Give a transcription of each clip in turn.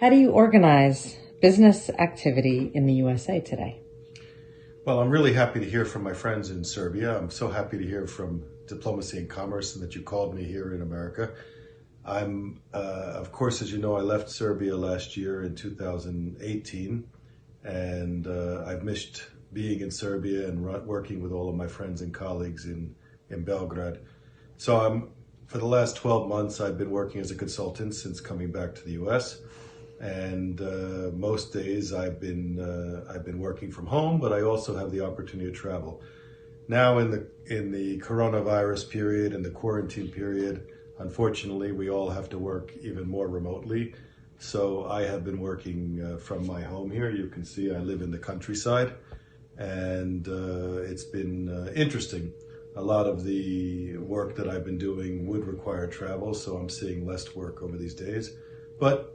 How do you organize business activity in the USA today? Well, I'm really happy to hear from my friends in Serbia. I'm so happy to hear from Diplomacy and Commerce and that you called me here in America. Of course, as you know, I left Serbia last year in 2018, and I've missed being in Serbia and working with all of my friends and colleagues in Belgrade. For the last 12 months, I've been working as a consultant since coming back to the US. And most days I've been working from home, but I also have the opportunity to travel. Now in the coronavirus period and the quarantine period, unfortunately, we all have to work even more remotely. So I have been working from my home here. You can see I live in the countryside, and it's been interesting. A lot of the work that I've been doing would require travel, so I'm seeing less work over these days. But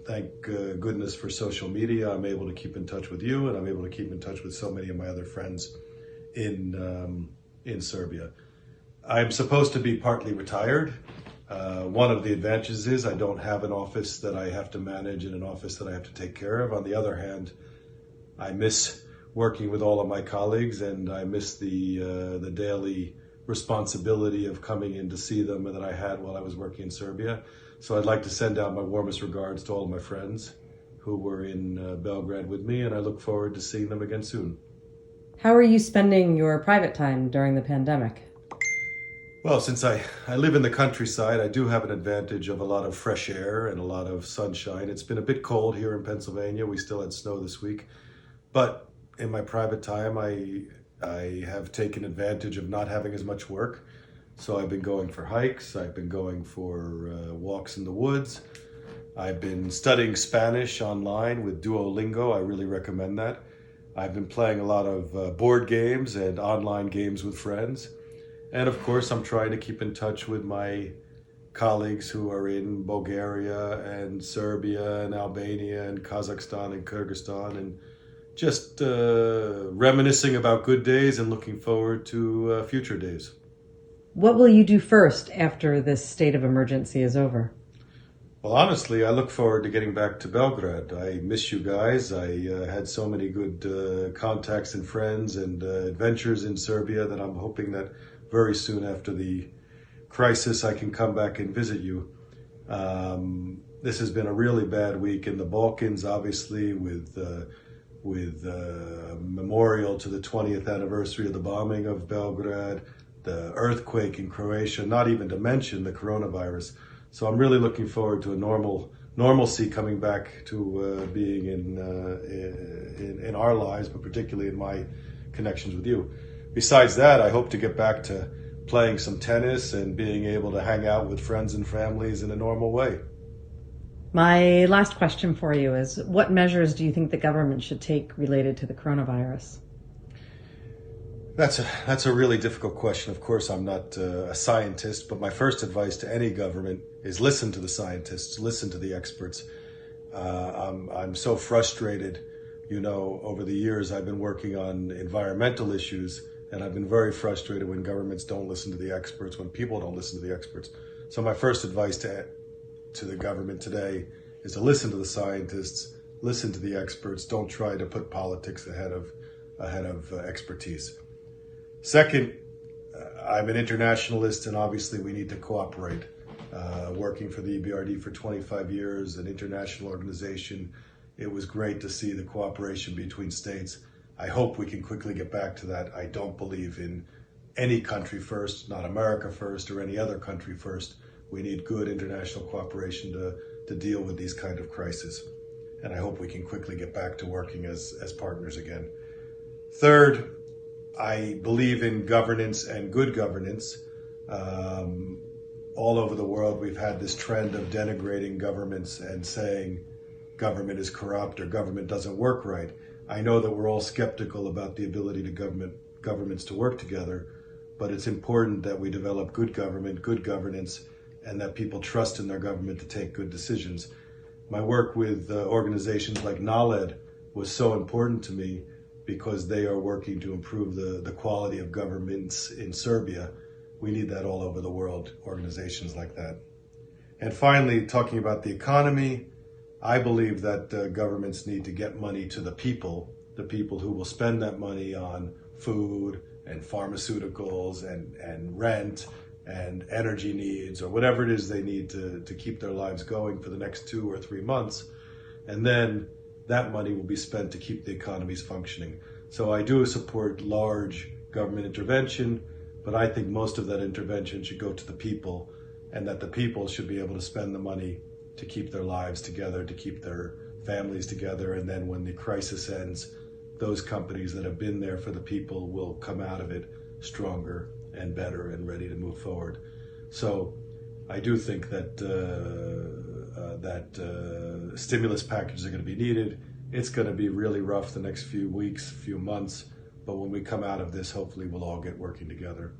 thank goodness for social media, I'm able to keep in touch with you, and I'm able to keep in touch with so many of my other friends in Serbia. I'm supposed to be partly retired. One of the advantages is I don't have an office that I have to manage and an office that I have to take care of. On the other hand, I miss working with all of my colleagues, and I miss the daily responsibility of coming in to see them that I had while I was working in Serbia. So I'd like to send out my warmest regards to all of my friends who were in Belgrade with me, and I look forward to seeing them again soon. How are you spending your private time during the pandemic? Well, since I live in the countryside, I do have an advantage of a lot of fresh air and a lot of sunshine. It's been a bit cold here in Pennsylvania. We still had snow this week. But in my private time, I have taken advantage of not having as much work. So I've been going for hikes, I've been going for walks in the woods. I've been studying Spanish online with Duolingo. I really recommend that. I've been playing a lot of board games and online games with friends. And of course, I'm trying to keep in touch with my colleagues who are in Bulgaria and Serbia and Albania and Kazakhstan and Kyrgyzstan, and just reminiscing about good days and looking forward to future days. What will you do first after this state of emergency is over? Well, honestly, I look forward to getting back to Belgrade. I miss you guys. I had so many good contacts and friends and adventures in Serbia that I'm hoping that very soon after the crisis I can come back and visit you. This has been a really bad week in the Balkans, obviously, with memorial to the 20th anniversary of the bombing of Belgrade, the earthquake in Croatia, not even to mention the coronavirus. So I'm really looking forward to a normalcy coming back to being in our lives, but particularly in my connections with you. Besides that, I hope to get back to playing some tennis and being able to hang out with friends and families in a normal way. My last question for you is, what measures do you think the government should take related to the coronavirus? That's a really difficult question. Of course, I'm not a scientist, but my first advice to any government is listen to the scientists, listen to the experts. I'm so frustrated. You know, over the years, I've been working on environmental issues, and I've been very frustrated when governments don't listen to the experts, when people don't listen to the experts. So my first advice to the government today is to listen to the scientists, listen to the experts. Don't try to put politics ahead of expertise. Second, I'm an internationalist, and obviously we need to cooperate. Working for the EBRD for 25 years, an international organization, it was great to see the cooperation between states. I hope we can quickly get back to that. I don't believe in any country first, not America first or any other country first. We need good international cooperation to deal with these kind of crises. And I hope we can quickly get back to working as partners again. Third, I believe in governance and good governance. All over the world, we've had this trend of denigrating governments and saying government is corrupt or government doesn't work right. I know that we're all skeptical about the ability to governments to work together, but it's important that we develop good government, good governance, and that people trust in their government to take good decisions. My work with organizations like NALED was so important to me because they are working to improve the quality of governments in Serbia. We need that all over the world, organizations like that. And finally, talking about the economy, I believe that governments need to get money to the people who will spend that money on food and pharmaceuticals and rent and energy needs or whatever it is they need to keep their lives going for the next 2 or 3 months. And then that money will be spent to keep the economies functioning. So I do support large government intervention, but I think most of that intervention should go to the people, and that the people should be able to spend the money to keep their lives together, to keep their families together. And then when the crisis ends, those companies that have been there for the people will come out of it stronger and better and ready to move forward. So I do think that stimulus packages are going to be needed. It's going to be really rough the next few weeks, few months, but when we come out of this, hopefully we'll all get working together.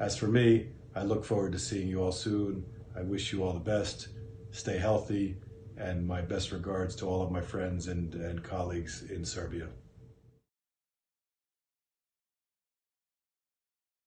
As for me, I look forward to seeing you all soon. I wish you all the best. Stay healthy, and my best regards to all of my friends and colleagues in Serbia.